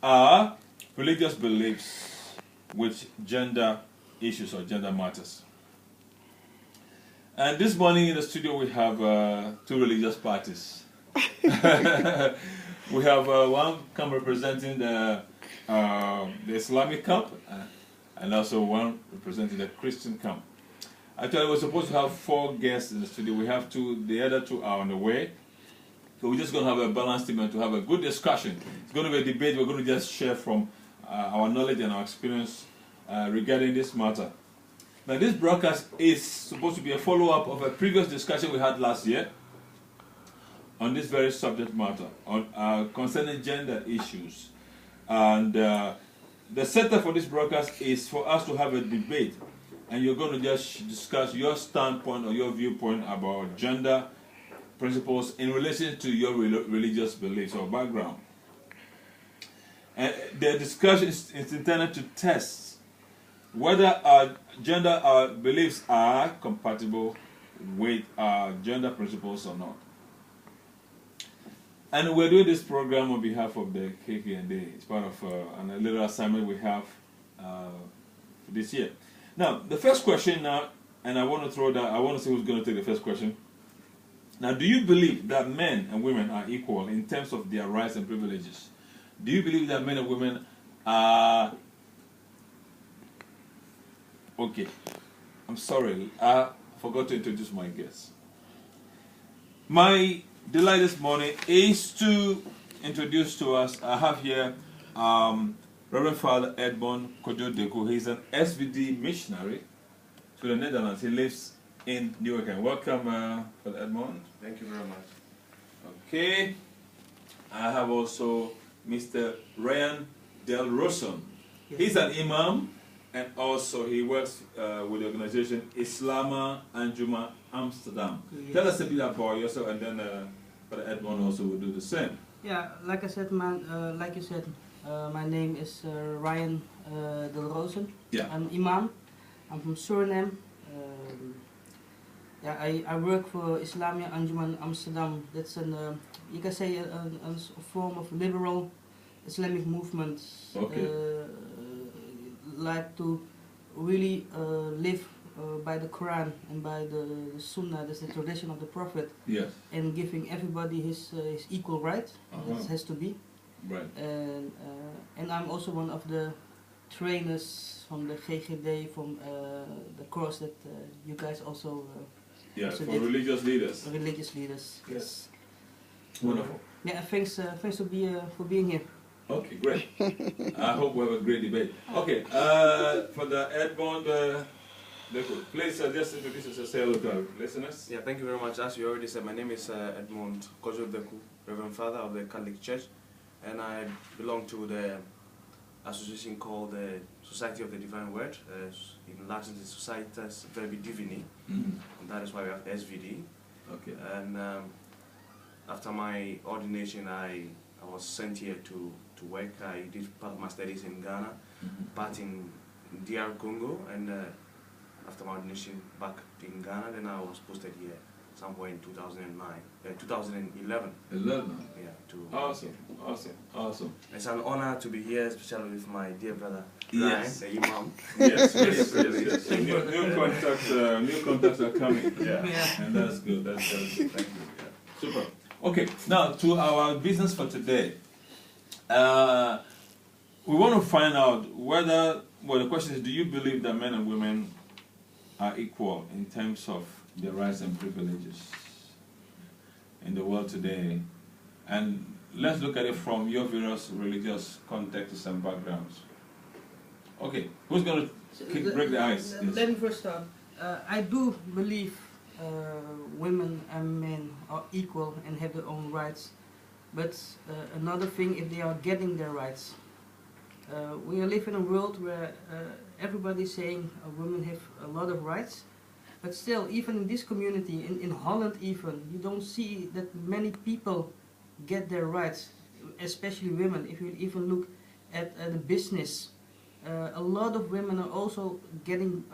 are religious beliefs with gender issues or gender matters. And this morning in the studio we have two religious parties. We have one camp representing the Islamic camp and also one representing the Christian camp. Actually, we're supposed to have 4 guests in the studio. We have 2, the other 2 are on the way. So we're just going to have a balanced team and to have a good discussion. It's going to be a debate. We're going to just share from our knowledge and our experience regarding this matter. Now, this broadcast is supposed to be a follow-up of a previous discussion we had last year on this very subject matter, on concerning gender issues. And the setup for this broadcast is for us to have a debate, and you're going to just discuss your standpoint or your viewpoint about gender principles in relation to your religious beliefs or background. And the discussion is intended to test whether our gender beliefs are compatible with our gender principles or not. And we're doing this program on behalf of the KKND. It's part of a little assignment we have this year. Now, the first question now, and I want to throw that, I want to see who's going to take the first question. Now, do you believe that men and women are equal in terms of their rights and privileges? Do you believe that men and women are... Okay, I'm sorry, I forgot to introduce my guest. My delight this morning is to introduce to us, I have here Reverend Father Edmond Kojo-Deku. He's an SVD missionary to the Netherlands. He lives in New York. And welcome, Father Edmond. Thank you very much. Okay, I have also Mr. Ryan Del Roson. He's an imam, and also he works with the organization Islama Anjuma Amsterdam. Yes. Tell us a bit about yourself, and then Father Edmond also will do the same. Yeah, like I said, like you said, my name is Ryan Del Rosen. Yeah. I'm imam. I'm from Suriname. Yeah, I work for Islamia Anjuman Amsterdam. That's an you can say a form of liberal Islamic movement. Okay. Like to really live by the Quran and by the Sunnah. That's the tradition of the Prophet. Yes. And giving everybody his equal right. That has to be. Right. And I'm also one of the trainers from the GGD, from the course that you guys also For did. religious leaders. Religious leaders. Yes. Wonderful. Yeah, thanks for being here. Okay, great. I hope we have a great debate. Okay, for the Edmond, please just introduce yourself, say hello to our listeners. Yeah, thank you very much. As you already said, my name is Edmond Kojo-Deku, Reverend Father of the Catholic Church, and I belong to the association called the Society of the Divine Word. In Latin, it's Societas Verbi Divini, and that is why we have SVD. Okay. And after my ordination, I was sent here to work. I did part of my studies in Ghana, part in DR Congo, and after my ordination back in Ghana, then I was posted here somewhere in 2011. 11. Yeah. Awesome. It's an honor to be here, especially with my dear brother, Yes. Ryan, the Imam. Yes. New contacts are coming. Yeah. And that's good. That's good. Thank you. Yeah. Super. Okay, now to our business for today. We want to find out the question is, do you believe that men and women are equal in terms of their rights and privileges in the world today? And let's look at it from your various religious contexts and backgrounds. Okay, who's going to break the ice? Let me first start. I do believe women and men are equal and have their own rights. But another thing, if they are getting their rights. We live in a world where everybody's saying women have a lot of rights. But still, even in this community, in Holland even, you don't see that many people get their rights, especially women. If you even look at the business, a lot of women are also getting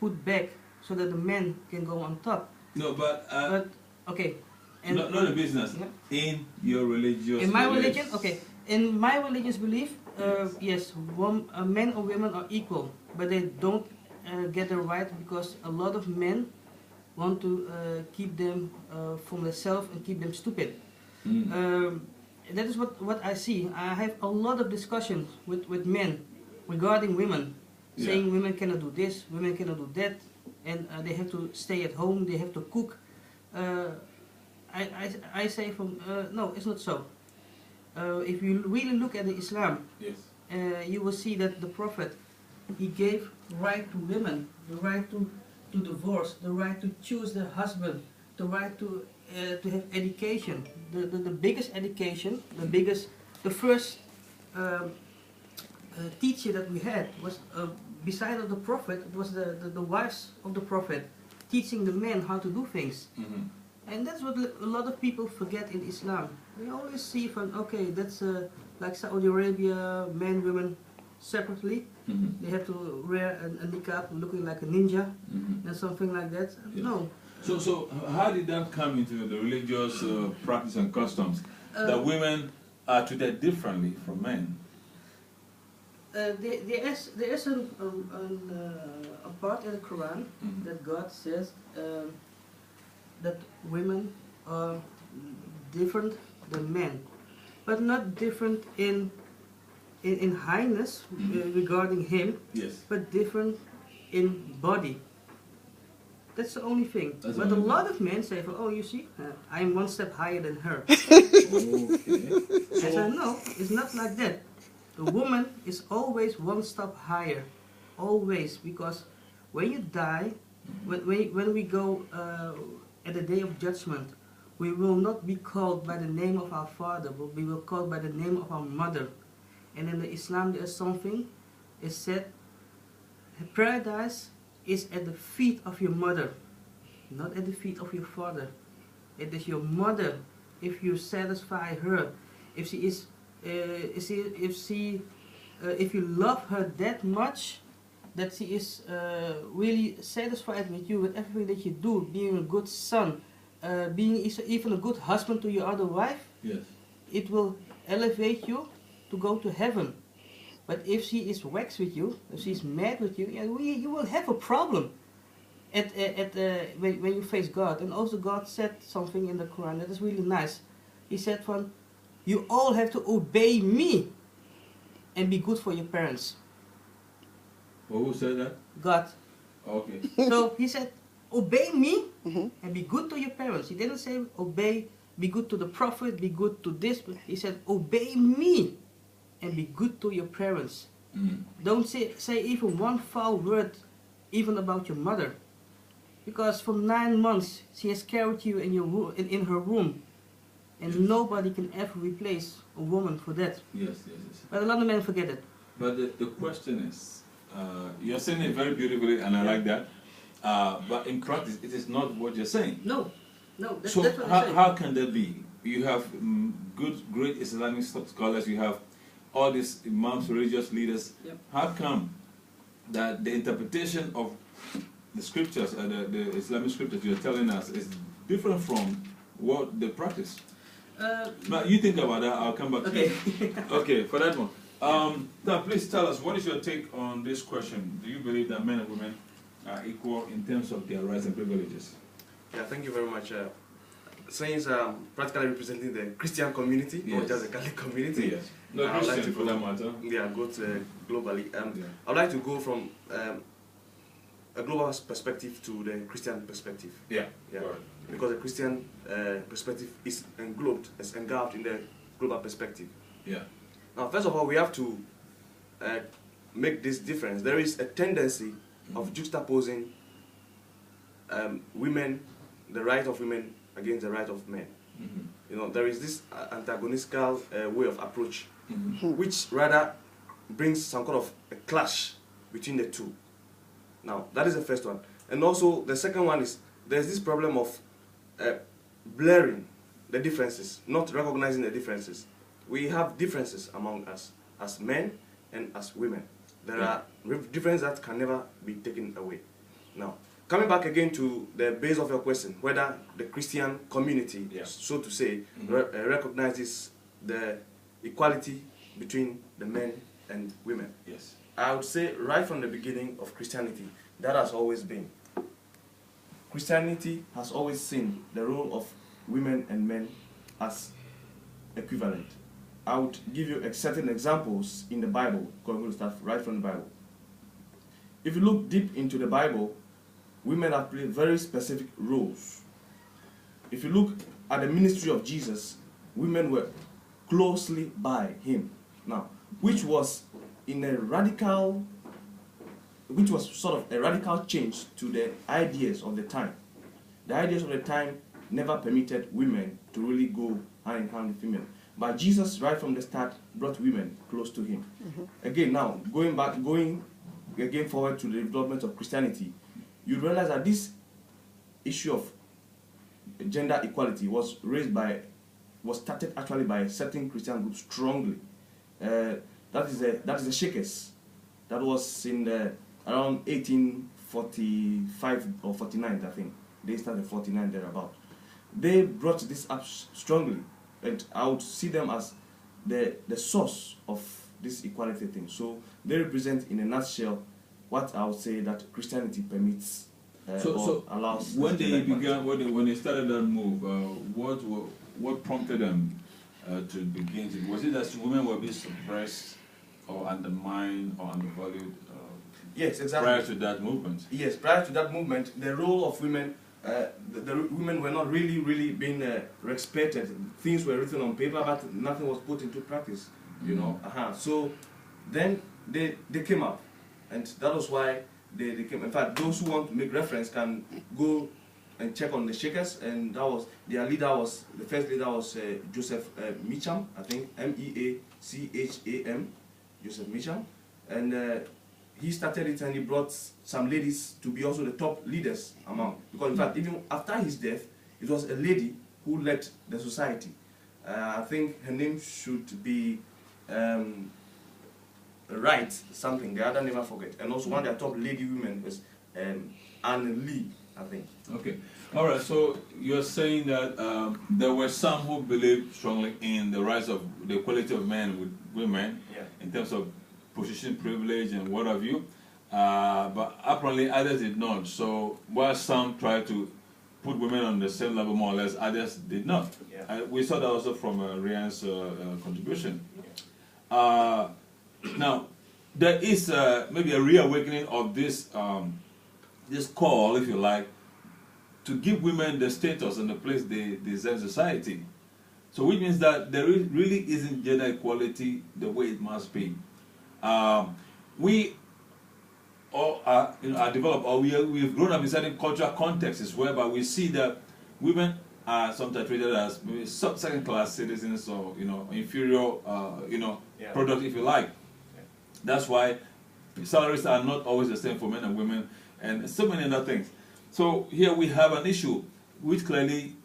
put back so that the men can go on top. No, but okay, And not a business. Yeah. In your religious. In my beliefs. religion, okay. In my religious belief, yes, men or women are equal, but they don't get the right because a lot of men want to keep them from themselves and keep them stupid. That is what I see. I have a lot of discussions with men regarding women, saying women cannot do this, women cannot do that, and they have to stay at home, they have to cook. I say no, it's not so. If you really look at the Islam, Yes. you will see that the Prophet, he gave right to women, the right to divorce, the right to choose their husband, the right to have education. The biggest education, the first teacher that we had was beside of the Prophet, it was the wives of the Prophet teaching the men how to do things. And that's what a lot of people forget in Islam. They always see from, okay, that's like Saudi Arabia, men, women separately. They have to wear a niqab looking like a ninja and something like that. Yes. No. So how did that come into the religious practice and customs? That women are treated differently from men? There is a part in the Quran that God says that women are different than men, but not different in highness regarding him, Yes. but different in body. That's the only thing. That's But the a only lot of men say, oh, you see, I'm one step higher than her. Okay. I said, no, it's not like that. The woman is always one step higher, always, because when you die, when we go at the day of judgment, we will not be called by the name of our father, but we will be called by the name of our mother. And in the Islam there is something, it said, paradise is at the feet of your mother, not at the feet of your father. It is your mother. If you satisfy her, if she is, if you love her that much, that she is really satisfied with you, with everything that you do, being a good son, being even a good husband to your other wife, Yes. it will elevate you to go to heaven. But if she is vexed with you, if she is mad with you, you will have a problem when you face God. And also God said something in the Quran that is really nice. He said, you all have to obey me and be good for your parents. Well, who said that? God. Okay. So he said, obey me and be good to your parents. He didn't say be good to the Prophet, be good to this. But he said, obey me and be good to your parents. Don't say even one foul word even about your mother. Because for 9 months she has carried you in her womb. And nobody can ever replace a woman for that. Yes. But a lot of men forget it. But the question is, you're saying it very beautifully, and I like that. But in practice, it is not what you're saying. No, that's So what I say. how can that be? You have great Islamic scholars. You have all these imams, religious leaders. Yep. How come that the interpretation of the scriptures, the Islamic scriptures you're telling us, is different from what they practice? But you think about that. I'll come back to you. Okay, for that one. Now, please tell us, what is your take on this question? Do you believe that men and women are equal in terms of their rights and privileges? Yeah, thank you very much. Since practically representing the Christian community, not just the Catholic community. Yes. No, I would like Christian to for go, that matter. yeah, go to globally. I'd like to go from a global perspective to the Christian perspective. Yeah. Right. Because the Christian perspective is engulfed in the global perspective. Yeah. Now, first of all, we have to make this difference. There is a tendency of juxtaposing the right of women against the right of men. You know, there is this antagonistical way of approach, which rather brings some kind of a clash between the two. Now, that is the first one. And also, the second one is, there's this problem of blurring the differences, not recognizing the differences. We have differences among us as men and as women. There are differences that can never be taken away. Now, coming back again to the base of your question, whether the Christian community, Yeah. so to say, recognizes the equality between the men and women. Yes. I would say right from the beginning of Christianity, that has always been. Christianity has always seen the role of women and men as equivalent. I would give you certain examples in the Bible, because I'm going to start right from the Bible. If you look deep into the Bible, women have played very specific roles. If you look at the ministry of Jesus, women were closely by him. Now, which was sort of a radical change to the ideas of the time. The ideas of the time never permitted women to really go hand in hand with women. But Jesus, right from the start, brought women close to him. Again, now, going again forward to the development of Christianity, you realize that this issue of gender equality was started actually by a certain Christian group strongly. That is the Shakers. That was in around 1845 or 49, I think. They started 49 thereabout. They brought this up strongly, and I would see them as the source of this equality thing. So they represent, in a nutshell, what I would say that Christianity permits or allows. When they began, when they started that move, what prompted them to begin to? Was it that women were being suppressed or undermined or undervalued? Yes, exactly. Prior to that movement. Yes, prior to that movement, the role of women, the women were not really being respected. Things were written on paper, but nothing was put into practice. You know. So then they came up, and that was why they came. In fact, those who want to make reference can go and check on the Shakers, and that was their leader. The first leader was Joseph Meacham, I think, Meacham, Joseph Meacham, and he started it, and he brought some ladies to be also the top leaders among. Because in fact, even after his death, it was a lady who led the society. I think her name should be Wright something. The other name I forget. And also one of their top lady women was Anne Lee, I think. Okay. All right. So you're saying that there were some who believed strongly in the rise of the equality of men with women, in terms of position, privilege, and what have you. But apparently others did not. So while some tried to put women on the same level, more or less, others did not. We saw that also from Ryan's contribution. Now, there is maybe a reawakening of this this call, if you like, to give women the status and the place they deserve in society. So which means that there really isn't gender equality the way it must be. We all are developed, or we've grown up in certain cultural contexts whereby we see that women are sometimes treated as maybe second-class citizens, or inferior product, if you like. That's why salaries are not always the same for men and women, and so many other things. So here we have an issue which clearly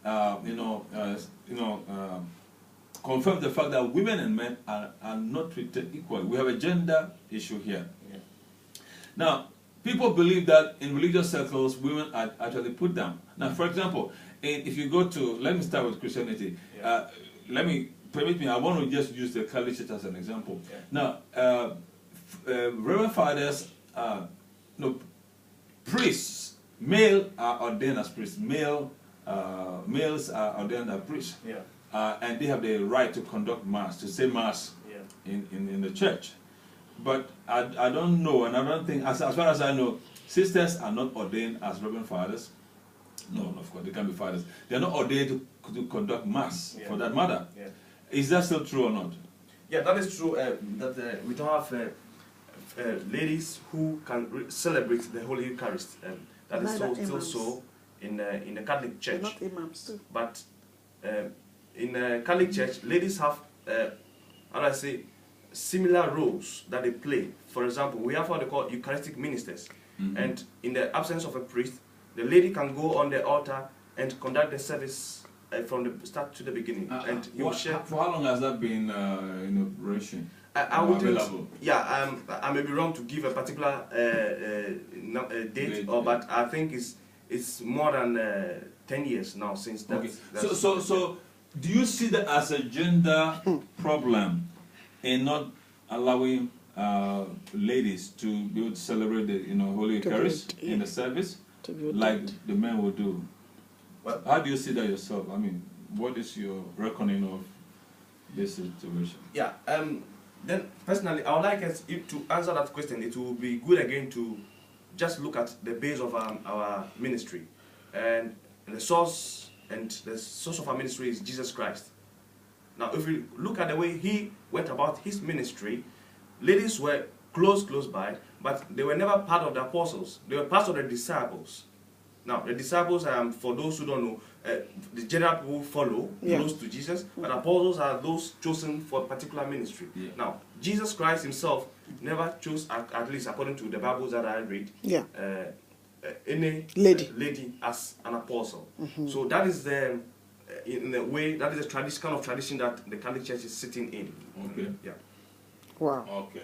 confirms the fact that women and men are not treated equally. We have a gender issue here. Now, people believe that in religious circles, women are actually put down. Now, for example, if you go to, let me start with Christianity. Permit me, I want to just use the Catholic Church as an example. Now, Reverend Fathers, priests, male are ordained as priests, males are ordained as priests. And they have the right to conduct mass, to say mass in the church. But I don't know, and I don't think, as far as I know, sisters are not ordained as Reverend Fathers. No, of course, they can be fathers. They are not ordained to conduct mass, for that matter. Is that still true or not? Yeah, that is true. That we don't have ladies who can celebrate the Holy Eucharist. That is still so in the Catholic Church. They're not imams too. But in the Catholic Church, ladies have, how do I say, similar roles that they play. For example, we have what they call Eucharistic ministers. And in the absence of a priest, the lady can go on the altar and conduct the service from the start to the beginning. And you share. For how long has that been in operation? I more wouldn't. available? Yeah, I may be wrong to give a particular date, but I think it's more than 10 years now since that. Okay. So do you see that as a gender problem in not allowing ladies to be able to celebrate the Holy Eucharist in the service like the men will do? Well, how do you see that yourself? I mean, what is your reckoning of this situation? Yeah. Then personally, I would like us to answer that question. It will be good again to just look at the base of our ministry, and the source of our ministry is Jesus Christ. Now, if we look at the way he went about his ministry, ladies were close by, but they were never part of the apostles. They were part of the disciples. Now, the disciples, for those who don't know, the general people follow close to Jesus, but apostles are those chosen for a particular ministry. Yeah. Now, Jesus Christ himself never chose, at least according to the Bibles that I read, any lady as an apostle. So that is the, in a way, that is the kind of tradition that the Catholic Church is sitting in. Okay. Yeah. Wow. Okay.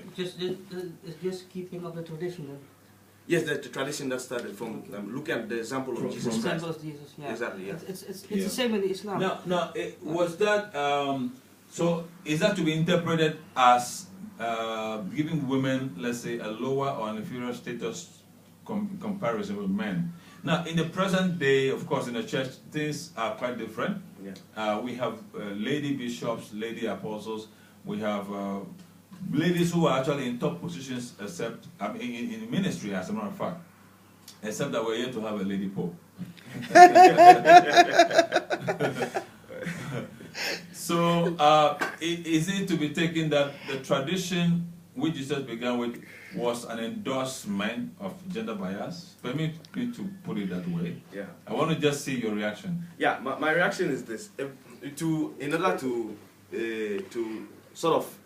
Just keeping up the tradition then. Yes, the tradition that started from looking at the example of Jesus Christ. Example of Jesus, yeah. Exactly, yeah. It's the same in Islam. Now, was that so? Is that to be interpreted as giving women, let's say, a lower or an inferior status in comparison with men? Now, in the present day, of course, in the church, things are quite different. Yeah. We have lady bishops, lady apostles. We have ladies who are actually in top positions, except in ministry, as a matter of fact, except that we're yet to have a lady pope. So, is it to be taken that the tradition which Jesus began with was an endorsement of gender bias? Permit me to put it that way. Yeah. I want to just see your reaction. Yeah, my reaction is this: in order to sort of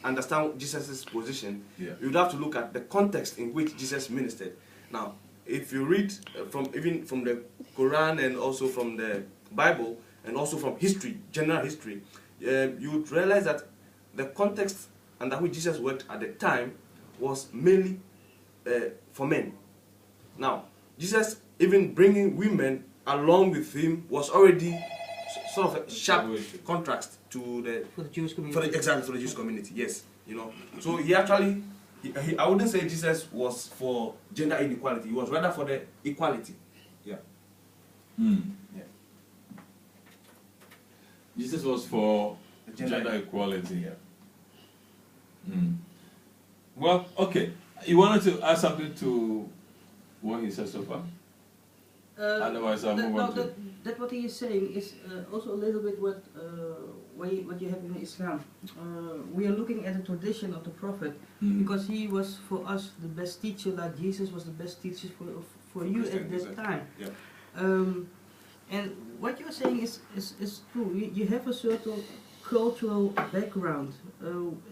understand Jesus' position, you would have to look at the context in which Jesus ministered. Now, if you read even from the Quran and also from the Bible and also from history, general history, you would realize that the context under which Jesus worked at the time was mainly for men. Now, Jesus even bringing women along with him was already sort of a sharp contrast to the Jewish community. Exactly, for the Jewish community, yes. So he actually, I wouldn't say Jesus was for gender inequality. He was rather for the equality. Yeah. Yeah. Jesus was for gender equality. Yeah. Well, okay. You wanted to add something to what he said so far? Otherwise, I'll move on to... That what he is saying is also a little bit what you have in Islam. We are looking at the tradition of the Prophet because he was for us the best teacher, like Jesus was the best teacher for you at that time. Yeah. And what you're saying is true. You have a certain cultural background.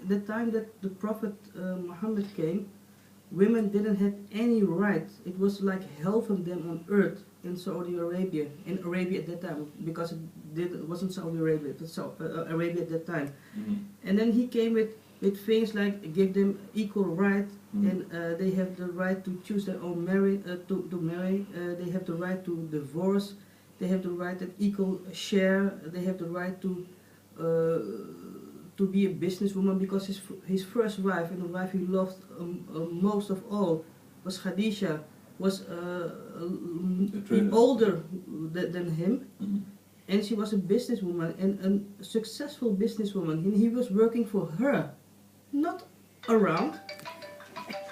The time that the Prophet Muhammad came, women didn't have any right. It was like hell from them on earth in Saudi Arabia, at that time, because it wasn't Saudi Arabia, it was Arabia at that time. And then he came with things like give them equal right, and they have the right to choose their own marry, to marry, they have the right to divorce, they have the right to equal share, they have the right to be a businesswoman, because his first wife, and the wife he loved most of all, was Khadija, was older than him, and she was a businesswoman, and a successful businesswoman, and he was working for her, not around.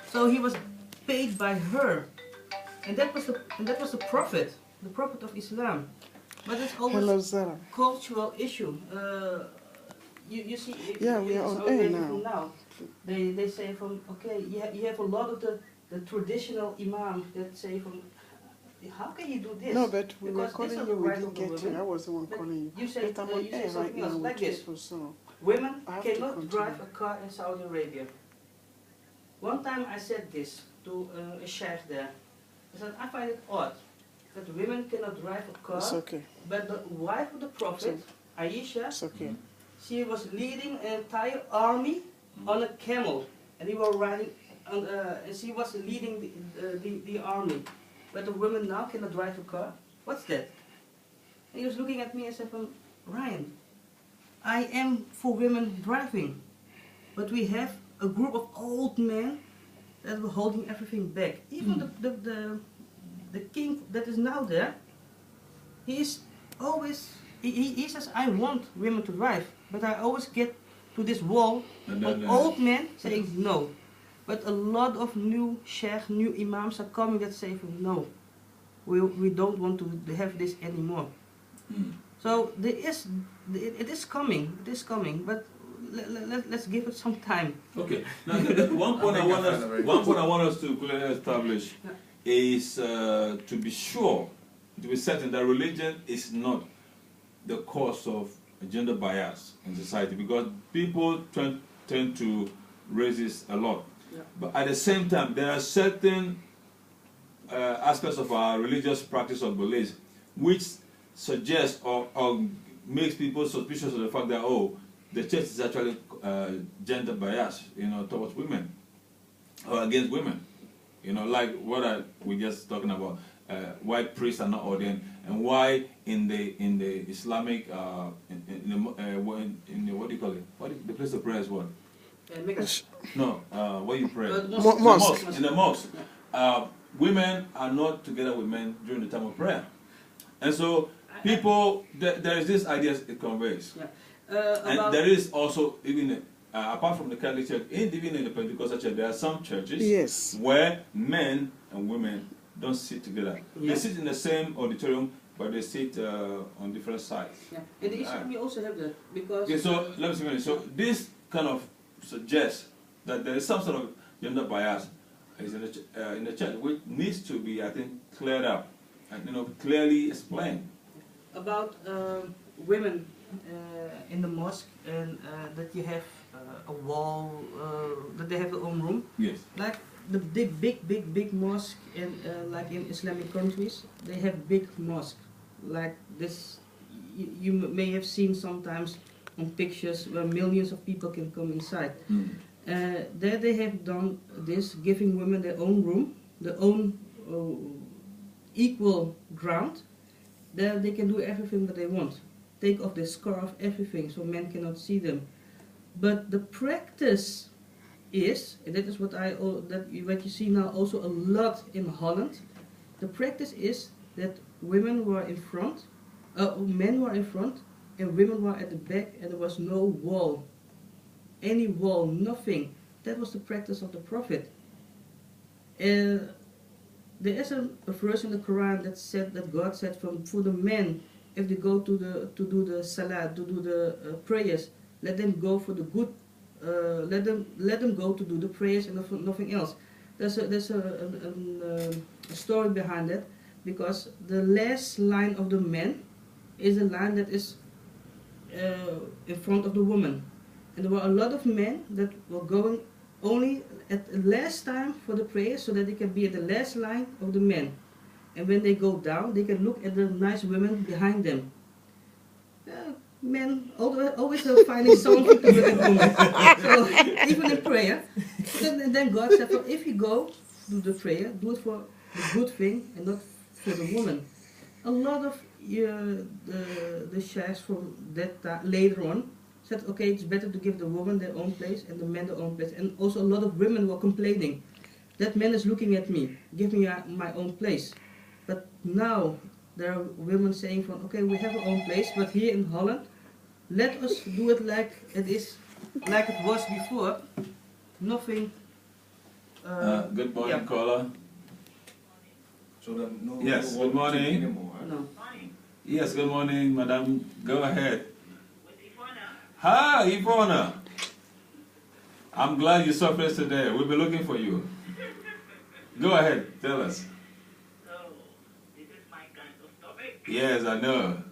So he was paid by her, and that was the prophet of Islam. But it's always a cultural issue. You see, we are on air now. They say from, okay, you have a lot of the traditional imams that say from, how can you do this? No, but we were because calling you, we didn't get you. I was the one calling you. You said, but I'm on air right now like with this. Women cannot drive a car in Saudi Arabia. One time I said this to a sheikh there. I said, I find it odd that women cannot drive a car, but the wife of the Prophet, Aisha, she was leading an entire army on a camel, and he was riding, on, and she was leading the army. But the women now cannot drive a car. What's that? And he was looking at me and said, Ryan, I am for women driving, but we have a group of old men that were holding everything back. Even the king that is now there, he is always, he says, I want women to drive, but I always get to this wall of old men saying no. But a lot of new sheikh, new imams are coming that say no, we don't want to have this anymore. So it is coming, but let's give it some time. Okay. Now, one point I want us to clearly establish is to be sure, to be certain that religion is not the cause of gender bias in society, because people tend to raise this a lot. Yeah. But at the same time, there are certain aspects of our religious practice or beliefs which suggest or makes people suspicious of the fact that, oh, the church is actually gender biased, towards women or against women. Like what we just talking about, why priests are not ordained, and why in the Islamic in the what do you call it? The place of prayer is what? No, where you pray? Mosque. In the mosque, women are not together with men during the time of prayer, and so people there is this idea it conveys. Yeah. And there is also, even apart from the Catholic Church, even in the Pentecostal Church, there are some churches where men and women don't sit together. They sit in the same auditorium, but they sit on different sides. Yeah. In the Islam we also have that, because... Okay, so let me see. So this kind of suggests that there is some sort of gender bias in the church, which needs to be, I think, cleared up and clearly explained. About women in the mosque, and that you have a wall, that they have their own room. Yes. Like the big mosque in like in Islamic countries, they have big mosque like this. You may have seen sometimes on pictures where millions of people can come inside. There they have done this, giving women their own room, their own equal ground. There they can do everything that they want. Take off the scarf, everything, so men cannot see them. But the practice is, and that is what what you see now also a lot in Holland. The practice is that women were in front, men were in front, and women were at the back, and there was no wall, any wall, nothing. That was the practice of the Prophet. There is a verse in the Quran that said that God said for the men, if they go to do the salat, to do the prayers, let them go for the good. Let them go to do the prayers and nothing else. There's a story behind that, because the last line of the men is a line that is in front of the woman, and there were a lot of men that were going only at the last time for the prayers, so that they can be at the last line of the men. And when they go down, they can look at the nice women behind them. Men always finding something to look at women. So even in prayer, then God said, well, if you go do the prayer, do it for the good thing and not for the woman. A lot of the sheikhs from that later on said, okay, it's better to give the woman their own place and the men their own place. And also a lot of women were complaining, that man is looking at me, give me my own place. But now there are women saying okay, we have our own place, but here in Holland, let us do it like it is, like it was before. Nothing. Good morning, caller. So then no. Yes, good morning. Anymore, huh? No. Yes, good morning, madam. Go ahead. Hi, Ivona. I'm glad you surfaced today. We've been looking for you. Go ahead, tell us. So, this is my kind of topic. Yes, I know.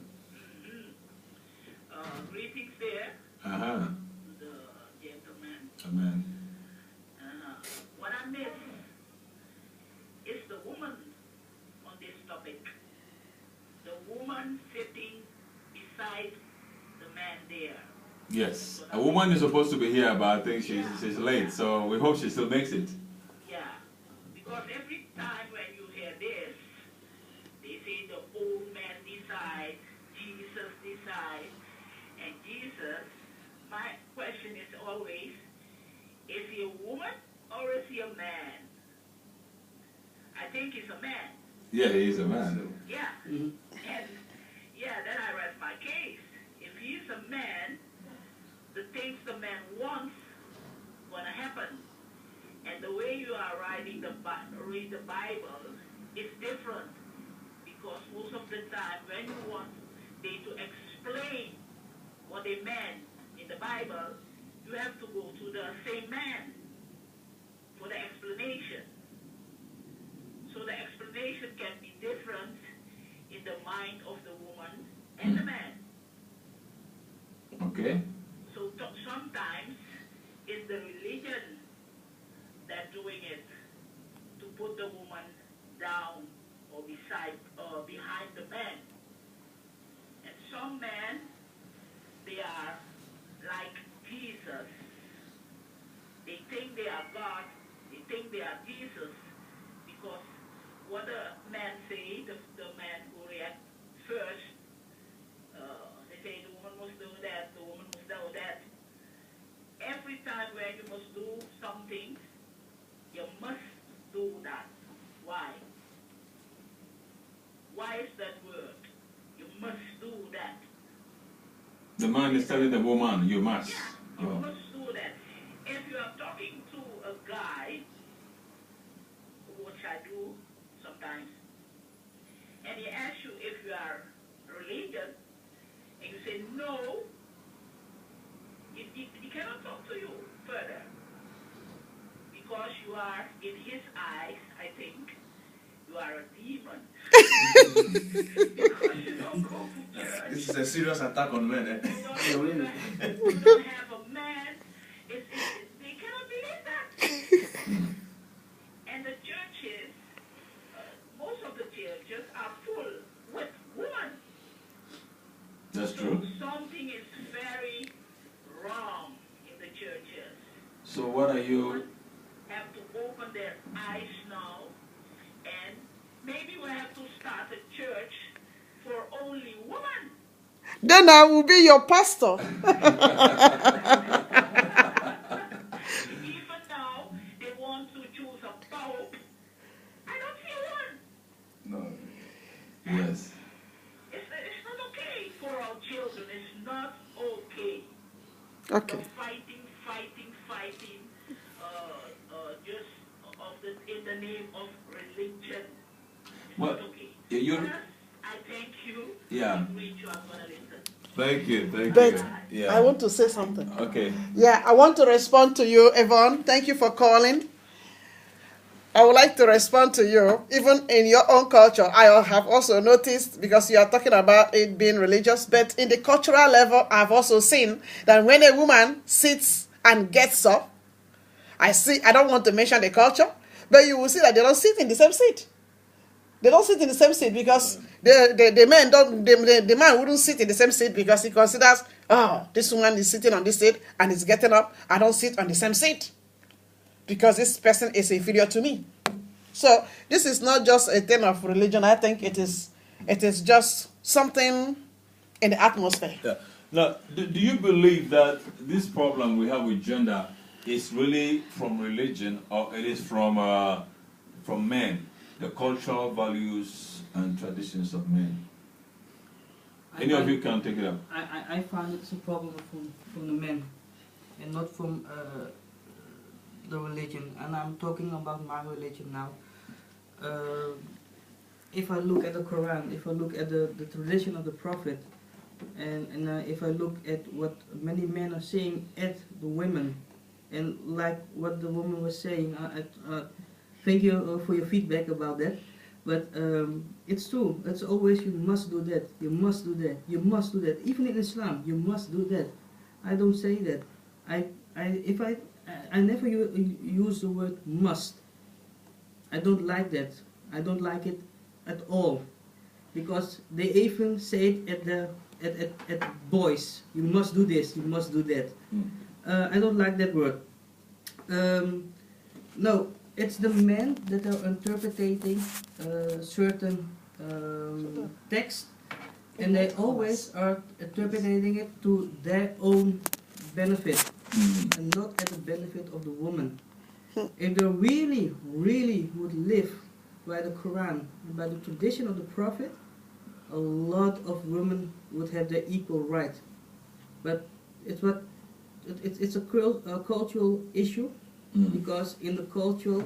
Greetings there Uh-huh. to the gentleman. Amen. What I miss is the woman on this topic. The woman sitting beside the man there. Yes. A woman is supposed to be here, but I think she's late, so we hope she still makes it. Yeah. Because every time when you hear this, they say the old man decides, Jesus decides, and Jesus, my question is always, is he a woman or is he a man? I think he's a man. Yeah, he is a man. Yeah. Mhm. And yeah, then I rest my case. If he's a man, the things the man wants gonna happen. And the way you are read the Bible is different. Because most of the time when you want they to explain what they meant in the Bible, you have to go to the same man for the explanation. So the explanation can be different in the mind of the woman and the man. Okay. So sometimes it's the religion that doing it to put the woman down or beside or behind the man. And some men, they are like Jesus. They think they are God. They think they are Jesus because what the man say, the man who react first, they say the woman must do that, the woman must do that. Every time when you must do something, you must do that. Why? Why is that word? You must do that. The man is telling the woman, you must. Yeah, you must do that. If you are talking to a guy, which I do sometimes, and he asks you if you are religious, and you say no, he cannot talk to you further. Because you are, in his eyes, I think, you are a demon. Because you don't go to church. This is a serious attack on men. Eh? You don't have a man. They cannot believe that. And the churches, most of the churches are full with women. That's true. So something is very wrong in the churches. So what are you... Have to open their eyes now, and maybe we have to start a church for only women. Then I will be your pastor. Even now, they want to choose a pope. I don't see one. No. Yes. It's not okay for our children. It's not okay. Okay. Fighting, just in the name of religion. It's Well, not okay. you... I thank you. Yeah. Which you are gonna listen. Thank you, But you. I want to say something. Okay. Yeah, I want to respond to you, Yvonne. Thank you for calling. I would like to respond to you, even in your own culture. I have also noticed, because you are talking about it being religious, but in the cultural level, I've also seen that when a woman sits and gets up, I don't want to mention the culture, but you will see that they don't sit in the same seat. They don't sit in the same seat because the man wouldn't sit in the same seat because he considers, oh, this woman is sitting on this seat and is getting up. I don't sit on the same seat because this person is inferior to me. So this is not just a thing of religion. I think it is just something in the atmosphere. Yeah. Now, do you believe that this problem we have with gender is really from religion, or it is from men, the cultural values and traditions of men? Any of you can take it up. I find it's a problem from the men and not from the religion. And I'm talking about my religion now. If I look at the Quran, if I look at the tradition of the Prophet, and if I look at what many men are saying at the women, and like what the woman was saying, thank you for your feedback about that. But it's true. It's always you must do that. You must do that. You must do that. Even in Islam, you must do that. I don't say that. I never use the word must. I don't like that. I don't like it at all, because they even say it at boys. You must do this, you must do that. I don't like that word. No, it's the men that are interpreting certain text, and they always are interpreting it to their own benefit and not at the benefit of the woman. If they really, really would live by the Quran and by the tradition of the Prophet, a lot of women would have their equal right. But it's a cultural issue, because in the cultural,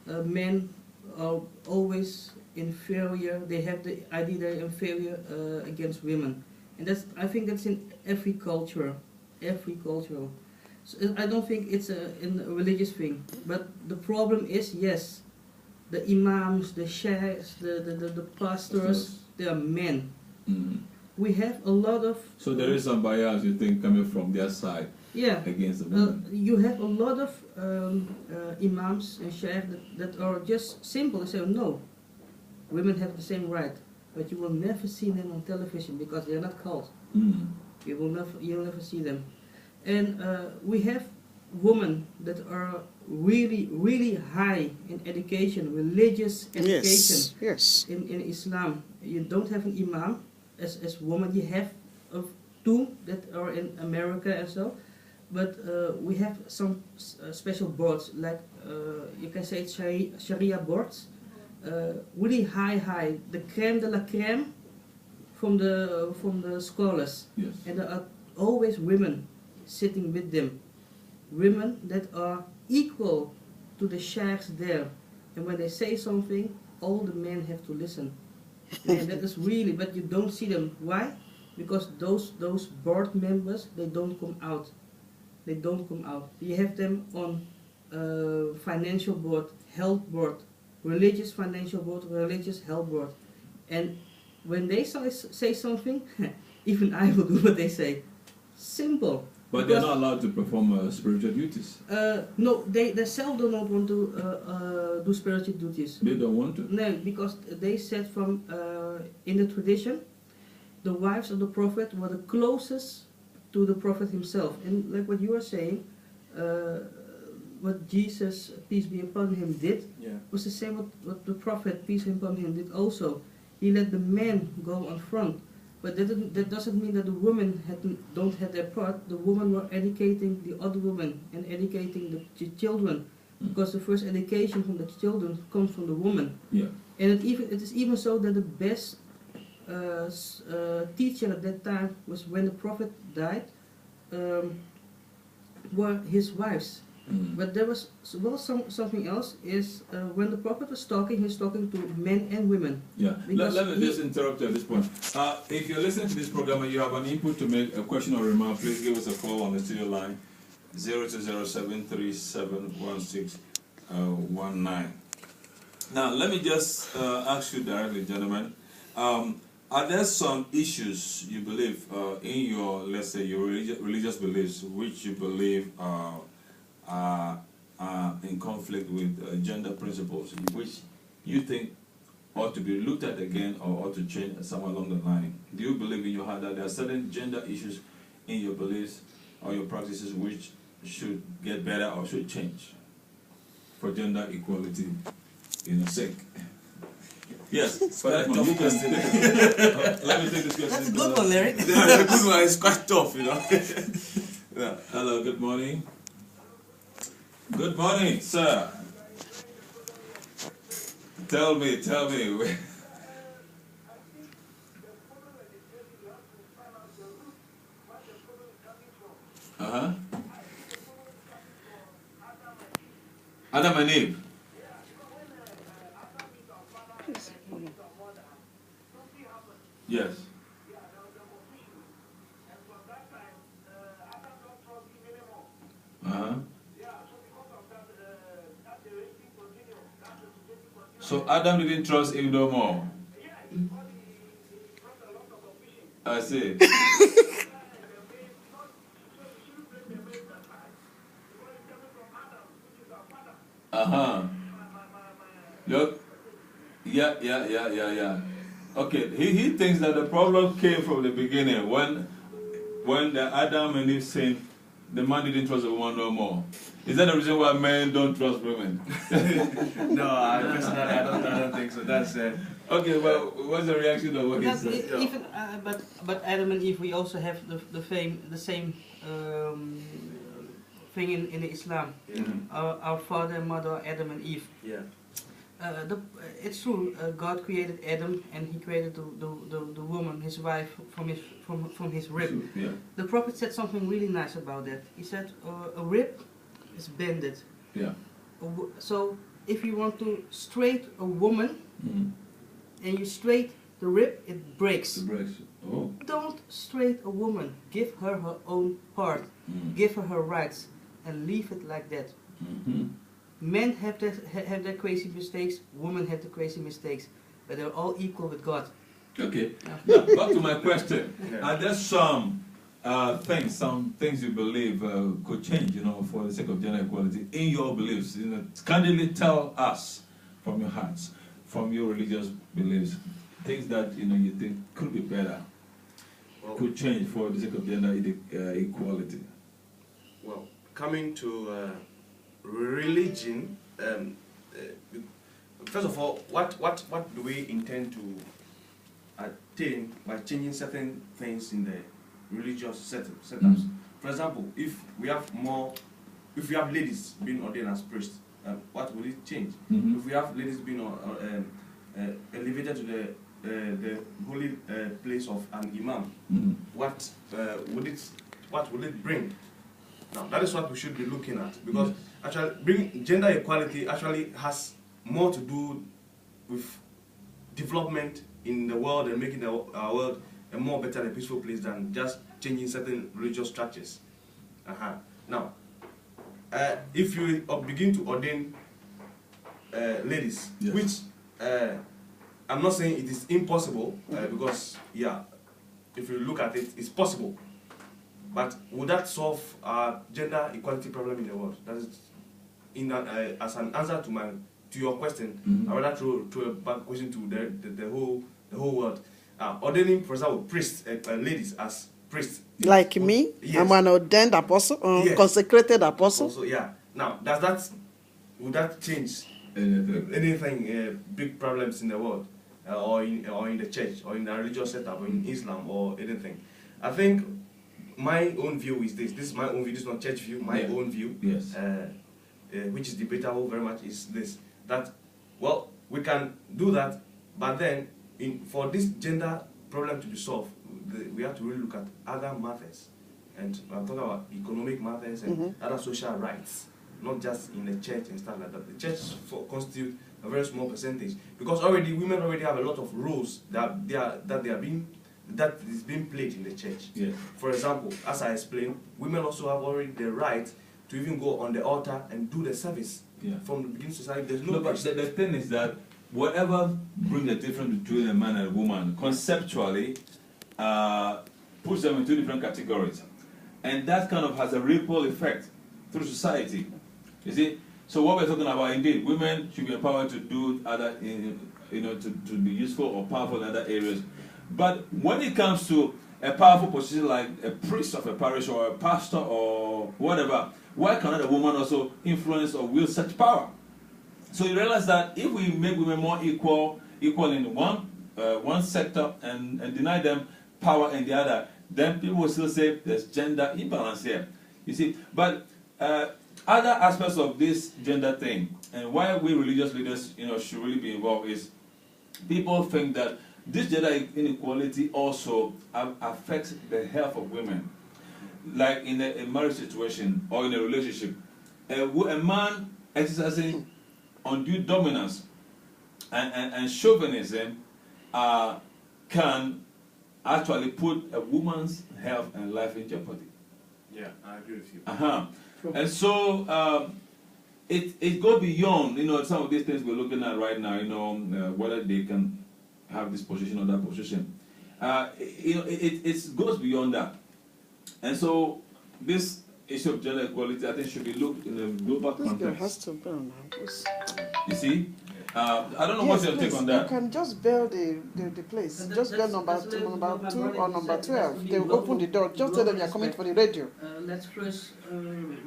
men are always inferior. They have the idea they're inferior against women, and I think that's in every culture, So I don't think it's a religious thing. But the problem is, yes, the imams, the sheikhs, the pastors, they are men. We have a lot of... So there is some bias, you think, coming from their side, yeah, against the women? You have a lot of imams and sheikhs that are just simple. They say, no, women have the same right, but you will never see them on television because they are not called. You'll never see them. And we have women that are really, really high in education, religious education. Yes. In Islam, you don't have an imam as woman. You have two that are in America and so, but we have some special boards, like you can say it's Sharia boards, really high, the crème de la crème from the scholars. Yes. And there are always women sitting with them, women that are equal to the sheikhs there, and when they say something, all the men have to listen. And that is really, but you don't see them. Why? Because those board members, they don't come out. You have them on financial board, health board, religious financial board, religious health board, and when they say something, even I will do what they say. Simple. But they're not allowed to perform spiritual duties. No, they themselves do not want to do spiritual duties. They don't want to? No, because they said from, in the tradition, the wives of the Prophet were the closest to the Prophet himself. And like what you are saying, what Jesus, peace be upon him, did was the same what the Prophet, peace be upon him, did also. He let the men go on front. But that doesn't mean that the women don't have their part. The women were educating the other women and educating the children, because the first education from the children comes from the woman. Yeah. And it is even so that the best teacher at that time was, when the Prophet died, were his wives. But there was something else is when the Prophet was talking, he was talking to men and women. Yeah. Let me just interrupt you at this point. If you're listening to this program and you have an input to make, a question or remark, please give us a call on the studio line 0207371619. Now, let me just ask you directly, gentlemen. Are there some issues you believe in your, let's say, your religious beliefs, which you believe are in conflict with gender principles, which you think ought to be looked at again or ought to change somewhere along the line? Do you believe in your heart that there are certain gender issues in your beliefs or your practices which should get better or should change for gender equality in a sake? Yes, but you can let me take this question. That's a good one, Larry. The good one is quite tough, you know. Yeah. Hello, good morning. Good morning, sir. Tell me. Adam and Eve. Yes. So Adam didn't trust Eve no more. I see. Look. Yeah. Okay, he thinks that the problem came from the beginning when the Adam and Eve sinned, the man didn't trust the woman no more. Is that the reason why men don't trust women? No, personally, I don't think so. That's Okay, well, what's the reaction of what he Because said? even, but Adam and Eve, we also have the same thing in Islam. Yeah. Our father and mother, Adam and Eve. Yeah. It's true. God created Adam, and He created the woman, his wife, from his rib. Yeah. The Prophet said something really nice about that. He said, "A rib is bended. Yeah. So if you want to straight a woman, Mm. and you straight the rib, it breaks. The breaks. Oh. Don't straight a woman. Give her her own part. Mm. Give her her rights, and leave it like that. Mm-hmm. Men have their crazy mistakes. Women have the crazy mistakes, but they're all equal with God. Okay. Now, back to my question. Yeah. Are there some things you believe could change, for the sake of gender equality in your beliefs? Candidly tell us from your hearts, from your religious beliefs, things that you think could be better, Well, could change for the sake of gender equality. well, coming to religion, first of all, what do we intend to attain by changing certain things in the religious setups? Mm. For example, if we have ladies being ordained as priests, what will it change? Mhm. If we have ladies being elevated to the holy place of an imam, Mhm. what will it bring? Now that is what we should be looking at, because actually bringing gender equality actually has more to do with development in the world and making our world a more better and peaceful place than just changing certain religious structures. Now, if you begin to ordain ladies, Yes. which I'm not saying it is impossible, because if you look at it, it's possible. But would that solve our gender equality problem in the world? That is, as an answer to your question, Mhm. I would rather throw a back question to the whole world. Ordaining, for example, priests, ladies as priests. Like me, Yes. I'm an ordained apostle, Yes. consecrated apostle. Also, yeah. Now, would that change Anything. anything? Big problems in the world, or in the church, or in the religious setup, or in Islam, or anything? I think my own view is this. This is my own view. This is not church view. My Yeah. own view, Yes. which is debatable very much, is this: that we can do that, but then for this gender problem to be solved, we have to really look at other matters, and I'm talking about economic matters and other social rights, not just in the church and stuff like that. The church constitutes a very small percentage, because women already have a lot of roles that is being played in the church. Yes. For example, as I explained, women also have already the right to even go on the altar and do the service. Yeah. From the beginning society, there's No, no but the thing is that whatever brings the difference between a man and a woman, conceptually, puts them into different categories. And that kind of has a ripple effect through society. You see? So what we're talking about, indeed, women should be empowered to do other, to be useful or powerful in other areas. But when it comes to a powerful position like a priest of a parish or a pastor or whatever, why cannot a woman also influence or wield such power? So you realize that if we make women more equal in one sector and deny them power in the other, then people will still say there's gender imbalance here. You see, but other aspects of this gender thing and why we religious leaders, should really be involved is people think that this gender inequality also affects the health of women. Like in a marriage situation or in a relationship, a man exercising undue dominance and chauvinism can actually put a woman's health and life in jeopardy. Yeah, I agree with you. And so it goes beyond, some of these things we're looking at right now, whether they can have this position or that position. It goes beyond that. And so this issue of gender equality, I think, should be looked in a global This girl context. has to burn now. You see? I don't know what's your take on You that. can just bail the place. Just bail number 2 or number 12. They will open the door. Just tell them you're coming for the radio. Let's first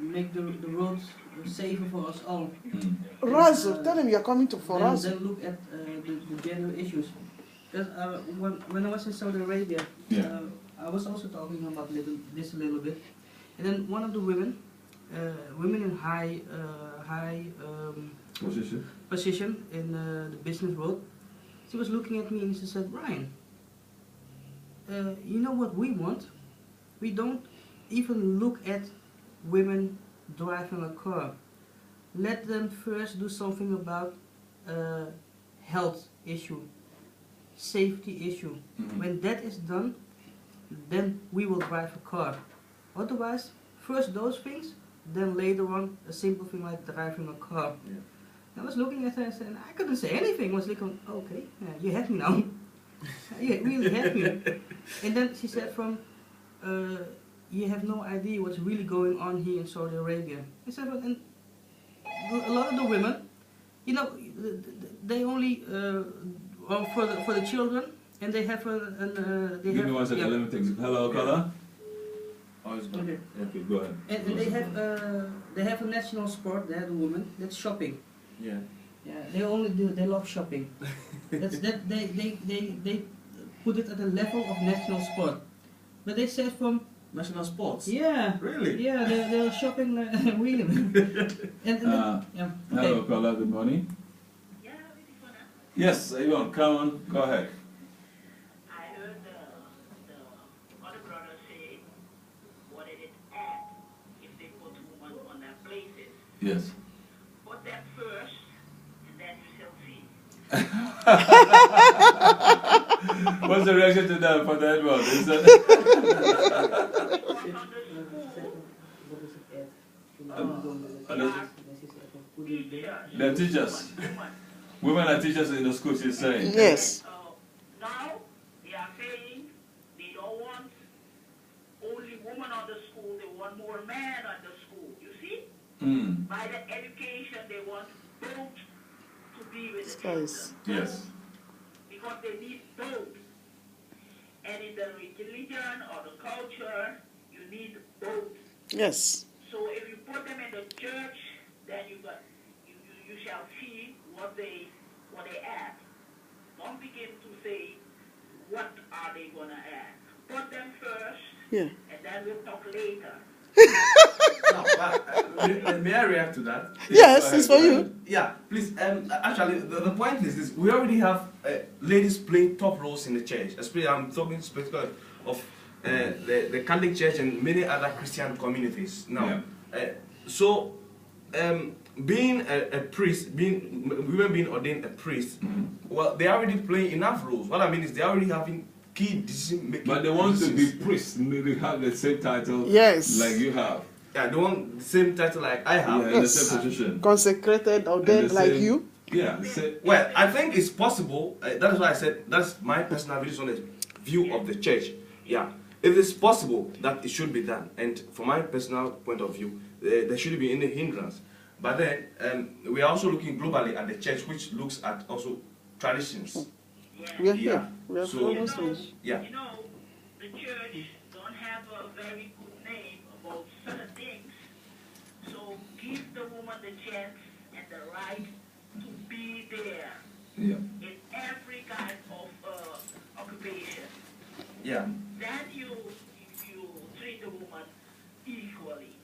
make the roads safer for us all. Razo, tell them you're coming for us. Then look at the general issues. Because when I was in Saudi Arabia, I was also talking about this a little bit. And then one of the women in high position in the business world, she was looking at me and she said, Brian, you know what we want? We don't even look at women driving a car. Let them first do something about health issue, safety issue. When that is done, then we will drive a car. Otherwise, first those things, then later on a simple thing like driving a car. Yeah. I was looking at her and saying, I couldn't say anything. I was like, okay, you have me now. You really have me. And then she said you have no idea what's really going on here in Saudi Arabia. I said, and a lot of the women, you know, they only for the children, and they have Give me 1 second, let me take it. Hello, caller. Oh, it's good. Okay. Okay, go ahead. And they have a national sport. They have a woman that's shopping. Yeah. Yeah, they love shopping. They put it at the level of national sport. But they said from National sports? yeah, Really? yeah, they're shopping really. and yeah, okay. Hello, caller, good morning. Yeah, really for that. Yes, Yvonne, come on, go ahead. I heard the other brother say, what did it add if they put women on their places? Yes. Put them first, and then you shall see. What's the reaction to that for that one? Is that the teachers? Women are teachers in the school, she's saying. Yes. Now, they are saying they don't want only women on the school, they want more men on the school. You see? By the education, they want both to be with the children. Yes. Because they need both. And in the religion or the culture, you need both. Yes. So if you put them in the church, then you shall see what they add. Don't begin to say what are they gonna add. Put them first, Yeah. and then we'll talk later. May I react to that? Yes, it's for you. Yeah, please. Actually, the point is this: we already have ladies playing top roles in the church. Especially, I'm talking specifically of the Catholic Church and many other Christian communities. Now, being a priest, women being ordained a priest, well, they are already playing enough roles. What I mean is they are already having key decision making. But they want to be priests, they have the same title Yes. like you have. Yeah, they want the same title like I have. Yeah, in the same position. Consecrated, ordained the like same- you. Yeah, the same. Well, I think it's possible. That is why I said that's my personal views on the view of the church. Yeah, if it's possible that it should be done, and from my personal point of view, there shouldn't be any hindrance. But then we are also looking globally at the church, which looks at also traditions. We are Yeah. here. We are So- almost finished. Yeah. You know, the church don't have a very good name about certain things. So give the woman the chance and the right to be there Yeah. in every kind of occupation. Yeah. Then you treat the woman equally.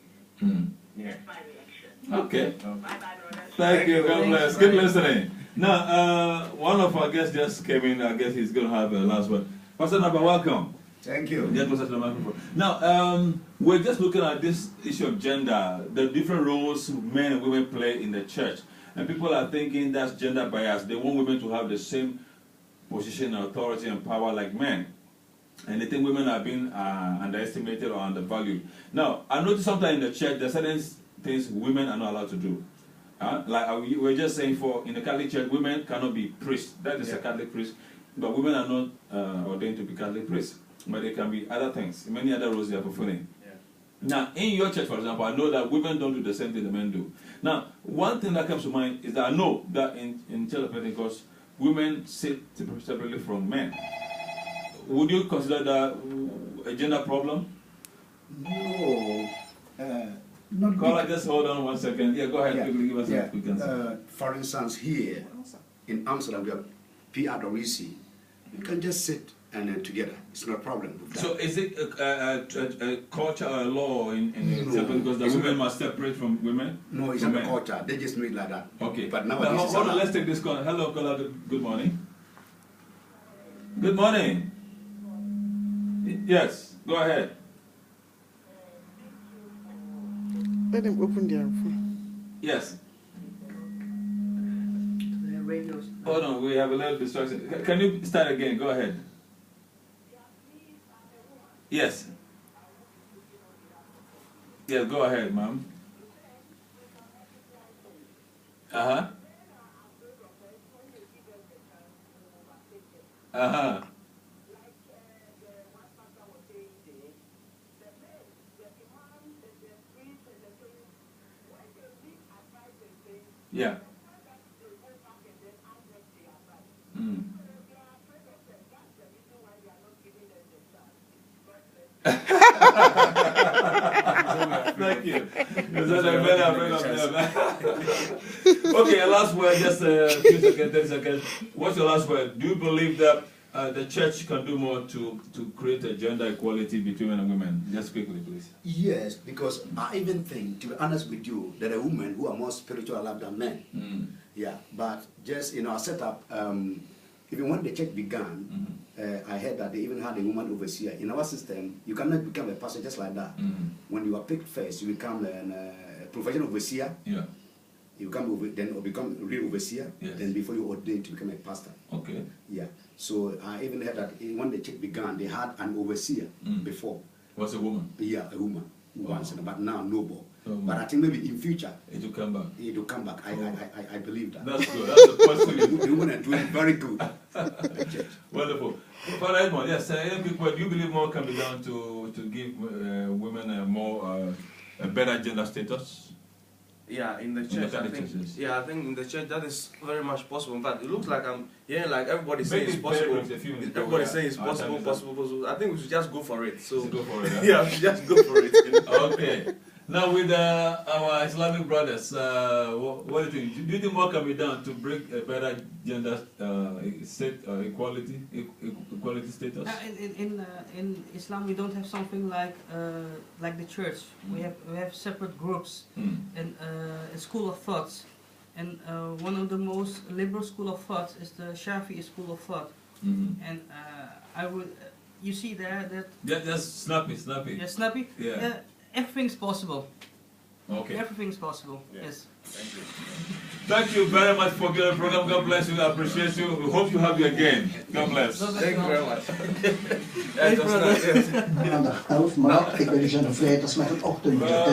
Yeah. That's my reaction. Okay. Bye-bye, brothers. Thank you. God bless. Keep listening. Now, one of our guests just came in. I guess he's going to have a last word. Pastor Naba, welcome. Thank you. Get closer to the microphone. Now, we're just looking at this issue of gender, the different roles men and women play in the church. And people are thinking that's gender bias. They want women to have the same position, authority, and power like men. And they think women are being underestimated or undervalued. Now, I noticed sometimes in the church, there are certain things women are not allowed to do. Like we were just saying, in the Catholic Church, women cannot be priests. That is a Catholic priest. But women are not ordained to be Catholic priests. But they can be other things, many other roles they are fulfilling. Yeah. Now, in your church, for example, I know that women don't do the same thing the men do. Now, one thing that comes to mind is that I know that in Church of Pentecost, women sit separately from men. Would you consider that a gender problem? No. Not Caller, big. just hold on 1 second. Yeah, go ahead. Yeah. Quickly give us Yeah. a quick answer. For instance, here in Amsterdam, we have PRWC. You can just sit and together. It's not a problem with that. So is it a culture or a law in No. Japan because the It's women not. must separate from women? No, it's From not a men? culture. They just made like that. Okay. But Now, nowadays it's hold on, allowed. let's take this call. Hello, caller. Good morning. Good morning. Yes, go ahead. Let them open their phone. Yes. The radios. Hold on, we have a little distraction. Can you start again? Go ahead. Yes. Yeah, go ahead, ma'am. Uh-huh. Uh-huh. Yeah. Mm. Thank you. Okay, last word, just a few seconds, 10 seconds. What's your last word? Do you believe that the church can do more to create a gender equality between men and women? Just quickly, please. Yes, because I even think, to be honest with you, there are women who are more spiritual alive than men. Mm. Yeah, but just in our setup, even when the church began, I heard that they even had a woman overseer. In our system, you cannot become a pastor just like that. When you are picked first, you become a professional overseer. Yeah. You become a real overseer. Yes. Then before you ordain to become a pastor. Okay. Yeah. So I even heard that when the church began, they had an overseer before. What's a woman? Yeah, a woman once, but now no more. No more. But I think maybe in future It will come back. it will come back. I believe that. That's good. That's a positive. The women are doing very good. Wonderful. Father Edmond, yes, any quick word. Do you believe more can be done to give women a better gender status? Yeah, in the church, I think. churches. Yeah, I think in the church that is very much possible. In fact, it looks like I'm hearing like everybody saying Maybe it's possible. very brief, a few minutes ago, Everybody yeah. saying it's Our possible, time is up. possible. I think we should just go for it. So Go for it. yeah, we should just go for it. You know? Okay. Now with our Islamic brothers, what do you think? Do you think more can be done to bring a better gender equality status? In Islam, we don't have something like the church. We have separate groups and a school of thoughts. And one of the most liberal school of thought is the Shafi'i school of thought. And I would, you see there that Just snappy. yeah, snappy. Yeah. Everything's possible. Okay. Everything's possible. Yeah. Yes. Thank you. Thank you very much for the program. God bless you. I appreciate you. We hope to have you again. God bless. Thank you very much. Hey, brother. Yes. Maandag 11 maart, ik ben de vrijdags met het ochtendbudget.